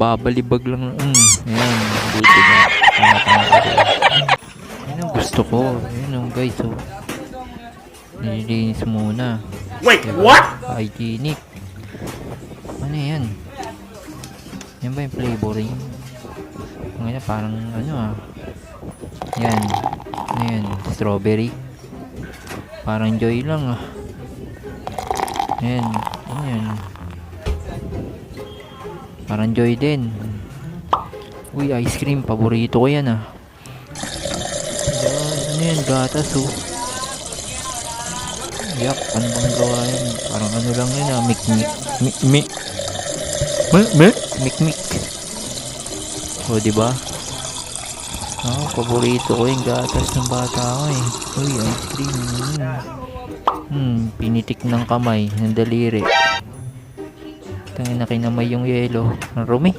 Nababalibag lang. Ayan, buti na. Yan ang gusto ko. Ayan guys, oh. Nililinis muna. Wait, diba? what? Hygienic. Ano yan? Yan ba yung flavoring? Ngayon parang ano Yan. Ano yan? Strawberry. Parang Joy lang Ayan. Ano yan? Parang Joy din. Uy, ice cream. Paborito ko yan Ayan. Ano yan? Gatas Yak, ano bang gawa yan? Parang ano lang yun Mik-mik. Mik-mik. O, diba? Paborito ko yung gatas ng bata ko Uy, ice cream. Pinitik ng kamay, ng daliri. Tangina, kinamay yung yelo. Ang rumi.